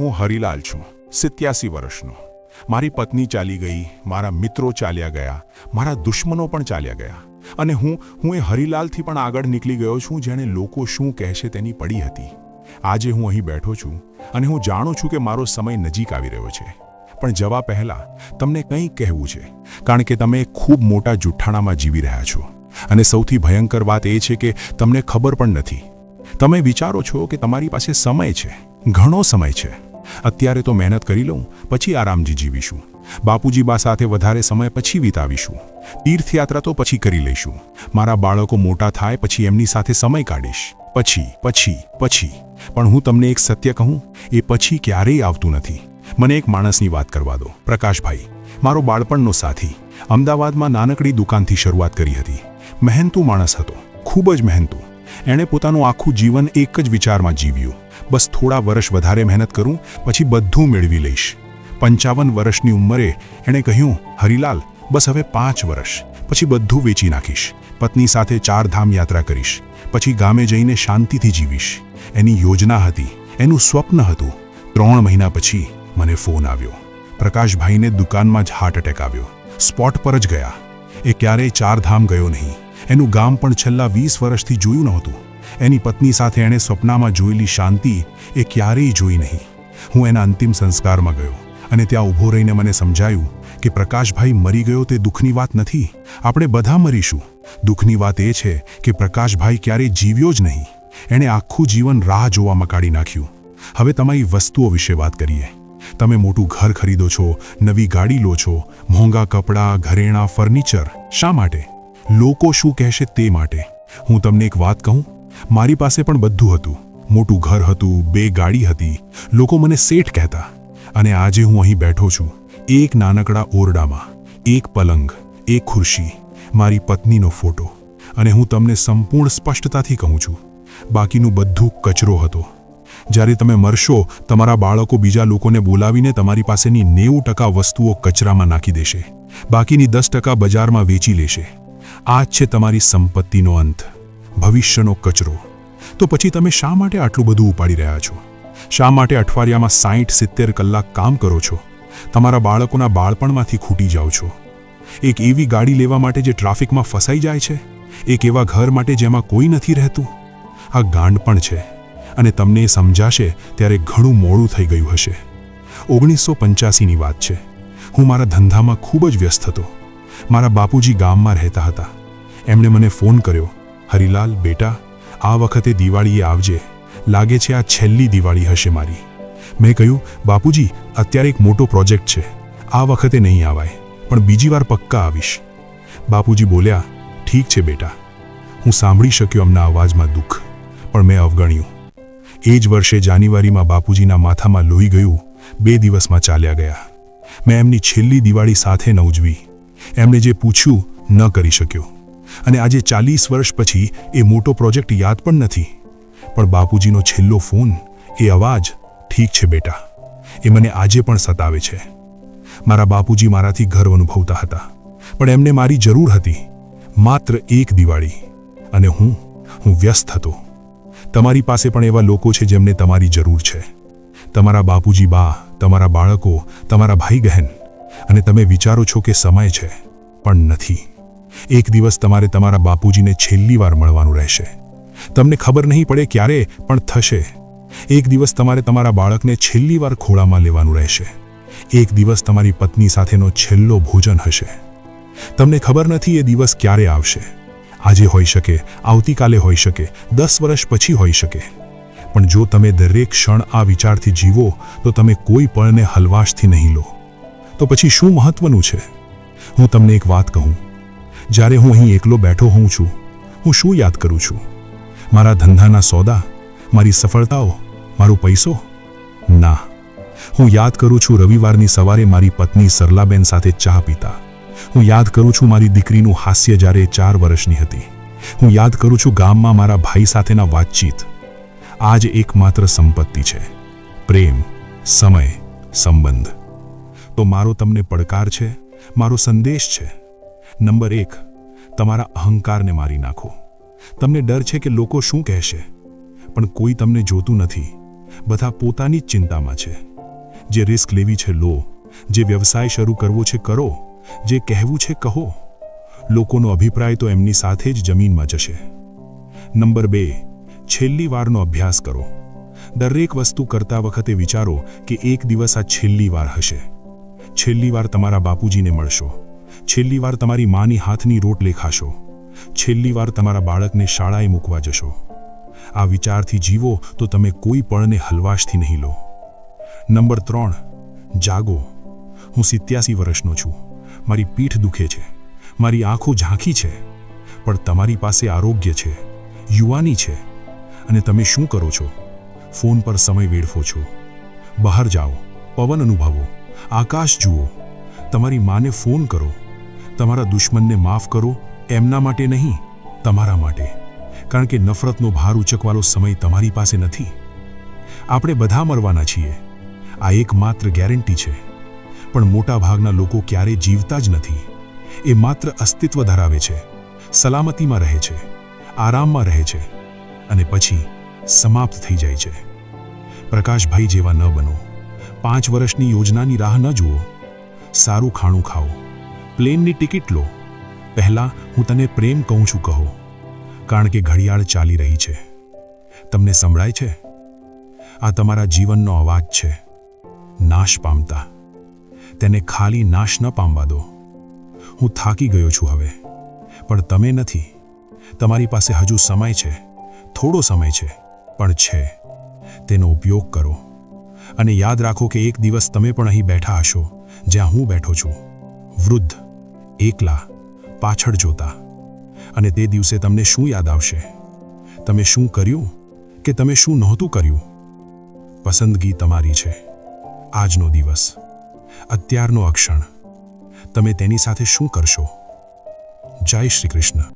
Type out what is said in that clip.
હું હરિલાલ છું, 87 વર્ષનો. મારી પત્ની ચાલી ગઈ, મારા મિત્રો ચાલ્યા ગયા, મારા દુશ્મનો પણ ચાલ્યા ગયા, અને હું એ હરિલાલથી પણ આગળ નીકળી ગયો છું, જેણે લોકો શું કહેશે તેની પડી હતી. આજે હું અહીં બેઠો છું અને હું જાણું છું કે મારો સમય નજીક આવી રહ્યો છે. પણ જવા પહેલાં તમને કંઈક કહેવું છે, કારણ કે તમે ખૂબ મોટા જુઠ્ઠાણામાં જીવી રહ્યા છો. અને સૌથી ભયંકર વાત એ છે કે તમને ખબર પણ નથી. તમે વિચારો છો કે તમારી પાસે સમય છે, ઘણો સમય છે. અત્યારે તો મહેનત કરી લઉં, પછી આરામથી જીવીશું. બાપુજી બા સાથે વધારે સમય પછી વિતાવીશું. તીર્થયાત્રા તો પછી કરી લઈશું. મારા બાળકો મોટા થાય પછી એમની સાથે સમય કાઢીશ. પછી પણ હું તમને એક સત્ય કહું, એ પછી ક્યારેય આવતું નથી. મને એક માણસની વાત કરવા દો. પ્રકાશભાઈ, મારો બાળપણનો સાથી. અમદાવાદમાં નાનકડી દુકાનથી શરૂઆત કરી હતી. મહેનતુ માણસ હતો, ખૂબ જ મહેનતુ. એણે પોતાનું આખું જીવન એક જ વિચારમાં જીવ્યું, બસ થોડા વર્ષ વધારે મહેનત કરું, પછી બધું મેળવી લઈશ. 55 વર્ષની ઉંમરે એણે કહ્યું, હરિલાલ, બસ હવે 5 વર્ષ, પછી બધું વેચી નાખીશ. પત્ની સાથે 4 ધામ યાત્રા કરીશ, પછી ગામે જઈને શાંતિથી જીવીશ. એની યોજના હતી, એનું સ્વપ્ન હતું. 3 મહિના પછી મને ફોન આવ્યો. પ્રકાશભાઈને દુકાનમાં જ હાર્ટ એટેક આવ્યો. સ્પોટ પર જ ગયા. એ ક્યારેય 4 ધામ ગયો નહીં. એનું ગામ પણ છેલ્લા 20 વર્ષથી જોયું નહોતું. એની પત્ની સાથે એણે સપનામાં જોયેલી શાંતિ એ ક્યારેય જોઈ નહીં. હું એના અંતિમ સંસ્કારમાં ગયો અને ત્યાં ઊભો રહીને મને સમજાયું કે પ્રકાશભાઈ મરી ગયો તે દુઃખની વાત નથી. આપણે બધા મરીશું. દુઃખની વાત એ છે કે પ્રકાશભાઈ ક્યારેય જીવ્યો જ નહીં. એણે આખું જીવન રાહ જોવામાં કાઢી નાખ્યું. હવે તમારી વસ્તુઓ વિશે વાત કરીએ. તમે મોટું ઘર ખરીદો છો, નવી ગાડી લો છો, મોંઘા કપડાં, ઘરેણાં, ફર્નિચર. શા માટે? લોકો શું કહેશે તે માટે. હું તમને એક વાત કહું, મારી પાસે પણ બધું હતું. મોટું ઘર હતું, 2 ગાડી હતી. લોકો મને શેઠ કહેતા. અને આજે હું અહીં બેઠો છું, એક નાનકડા ઓરડામાં, એક પલંગ, એક ખુરશી, મારી પત્નીનો ફોટો. અને હું તમને સંપૂર્ણ સ્પષ્ટતાથી કહું છું, બાકીનું બધું કચરો હતો. જ્યારે તમે મરશો, તમારા બાળકો બીજા લોકોને બોલાવીને તમારી પાસેની 90% વસ્તુઓ કચરામાં નાખી દેશે. બાકીની 10% બજારમાં વેચી લેશે. આ જ છે તમારી સંપત્તિનો અંત, ભવિષ્યનો કચરો. તો પછી તમે શા માટે આટલું બધું ઉપાડી રહ્યા છો? શા માટે અઠવાડિયામાં 60-70 કલાક કામ કરો છો? તમારા બાળકોના બાળપણમાંથી ખૂટી જાઓ છો. એક એવી ગાડી લેવા માટે જે ટ્રાફિકમાં ફસાઈ જાય છે, એક એવા ઘર માટે જેમાં કોઈ નથી રહેતું. આ ગાંડપણ છે. અને તમને એ સમજાશે ત્યારે ઘણું મોડું થઈ ગયું હશે. 1985ની વાત છે. હું મારા ધંધામાં ખૂબ જ વ્યસ્ત હતો. મારા બાપુજી ગામમાં રહેતા હતા. એમણે મને ફોન કર્યો, હરિલાલ બેટા, આ વખતે દિવાળીએ આવજે. લાગે છે આ છેલ્લી દિવાળી હશે મારી. મેં કહ્યું, બાપુજી, અત્યારે એક મોટો પ્રોજેક્ટ છે, આ વખતે નહીં આવાય, પણ બીજી વાર પક્કા આવીશ. બાપુજી બોલ્યા, ઠીક છે બેટા. હું સાંભળી શક્યો એમના અવાજમાં દુઃખ, પણ મેં અવગણ્યું. એ જ વર્ષે જાન્યુઆરીમાં બાપુજીના માથામાં લોહી ગયું. 2 દિવસમાં ચાલ્યા ગયા. મેં એમની છેલ્લી દિવાળી સાથે ન ઉજવી. એમણે જે પૂછ્યું ન કરી શક્યો. અને આજે 40 વર્ષ પછી એ મોટો પ્રોજેક્ટ યાદ પણ નથી. પણ બાપુજીનો છેલ્લો ફોન, એ અવાજ, ઠીક છે બેટા, એ મને આજે પણ સતાવે છે. મારા બાપુજી મારાથી ગર્વ અનુભવતા હતા, પણ એમને મારી જરૂર હતી. માત્ર એક દિવાળી. અને હું વ્યસ્ત હતો. તમારી પાસે પણ એવા લોકો છે જેમને તમારી જરૂર છે. તમારા બાપુજી બા, તમારા બાળકો, તમારા ભાઈ બહેન. અને તમે વિચારો છો કે સમય છે, પણ નથી. એક દિવસ તમારે તમારા બાપુજીને છેલ્લી વાર મળવાનું રહેશે. તમને ખબર નહીં પડે ક્યારે, પણ થશે. એક દિવસ તમારે તમારા બાળકને છેલ્લી વાર ખોળામાં લેવાનું રહેશે. એક દિવસ તમારી પત્ની સાથેનો છેલ્લો ભોજન હશે. તમને ખબર નથી એ દિવસ ક્યારે આવશે. આજે હોઈ શકે, આવતીકાલે હોઈ શકે, 10 વર્ષ પછી હોઈ શકે. પણ જો તમે દરેક ક્ષણ આ વિચારથી જીવો, તો તમે કોઈ પળને હલવાશથી નહીં લો. તો પછી શું મહત્વનું છે? હું તમને એક વાત કહું. જ્યારે હું અહીં એકલો બેઠો હોઉં છું, હું શું યાદ કરું છું? મારા ધંધાના સોદા, મારી સફળતાઓ, મારો પૈસો? ના. હું યાદ કરું છું રવિવારની સવારે મારી પત્ની સરલાબેન સાથે ચા પીતા. હું યાદ કરું છું મારી દીકરીનું હાસ્ય જ્યારે 4 વર્ષની હતી. હું યાદ કરું છું ગામમાં મારા ભાઈ સાથેના વાતચીત. આ જ એકમાત્ર સંપત્તિ છે, પ્રેમ, સમય, સંબંધ. તો મારો તમને પડકાર છે, મારો સંદેશ છે. નંબર 1, તમારા અહંકારને મારી નાખો. તમને ડર છે કે લોકો શું કહેશે, પણ કોઈ તમને જોતું નથી. બધા પોતાની જ ચિંતામાં છે. જે રિસ્ક લેવી છે લો, જે વ્યવસાય શરૂ કરવો છે કરો, જે કહેવું છે કહો. લોકોનો અભિપ્રાય તો એમની સાથે જ જમીનમાં જશે. નંબર 2, છેલ્લી વારનો અભ્યાસ કરો. દરેક વસ્તુ કરતા વખતે વિચારો કે એક દિવસ આ છેલ્લી વાર હશે. છેલ્લી વાર તમારા બાપુજીને મળશો, છેલ્લી વાર તમારી માની હાથની રોટલી ખાશો, છેલ્લી વાર તમારા બાળકને શાળાએ મૂકવા જશો. આ વિચારથી જીવો તો તમે કોઈ પળને હલવાશથી નહીં લો. નંબર 3, જાગો. હું 87 વર્ષનો છું. મારી પીઠ દુખે છે, મારી આંખો ઝાંખી છે, પણ તમારી પાસે આરોગ્ય છે, યુવાની છે. અને તમે શું કરો છો? ફોન પર સમય વેડફો છો. બહાર જાઓ, પવન અનુભવો, આકાશ જુઓ. તમારી માને ફોન કરો. તમારા દુશ્મનને માફ કરો, એમના માટે નહીં, તમારા માટે. કારણ કે નફરતનો ભાર ઉચકવાનો સમય તમારી પાસે નથી. આપણે બધા મરવાના છીએ, આ એકમાત્ર ગેરંટી છે. પણ મોટા ભાગના લોકો ક્યારેય જીવતા જ નથી. એ માત્ર અસ્તિત્વ ધરાવે છે, સલામતીમાં રહે છે, આરામમાં રહે છે, અને પછી સમાપ્ત થઈ જાય છે. પ્રકાશભાઈ જેવા ન બનો. 5 વર્ષની યોજનાની રાહ ન જુઓ. સારું ખાણું ખાઓ, પ્લેનની ટિકિટ લો. પહેલાં હું તને પ્રેમ કહું છું કહો, કારણ કે ઘડિયાળ ચાલી રહી છે. તમને સંભળાય છે? આ તમારા જીવનનો અવાજ છે, નાશ પામતા. તેને ખાલી નાશ ન પામવા દો. હું થાકી ગયો છું હવે, પણ તમે નથી. તમારી પાસે હજુ સમય છે, થોડો સમય છે, પણ છે. તેનો ઉપયોગ કરો. અને યાદ રાખો કે એક દિવસ તમે પણ અહીં બેઠા હશો જ્યાં હું બેઠો છું, વૃદ્ધ, એકલા, પાછળ જોતા. અને તે દિવસે તમને શું યાદ આવશે? તમે શું કર્યું કે તમે શું નહોતું કર્યું? પસંદગી તમારી છે. આજનો દિવસ, અત્યારનો અક્ષણ, તમે તેની સાથે શું કરશો? જય શ્રી કૃષ્ણ.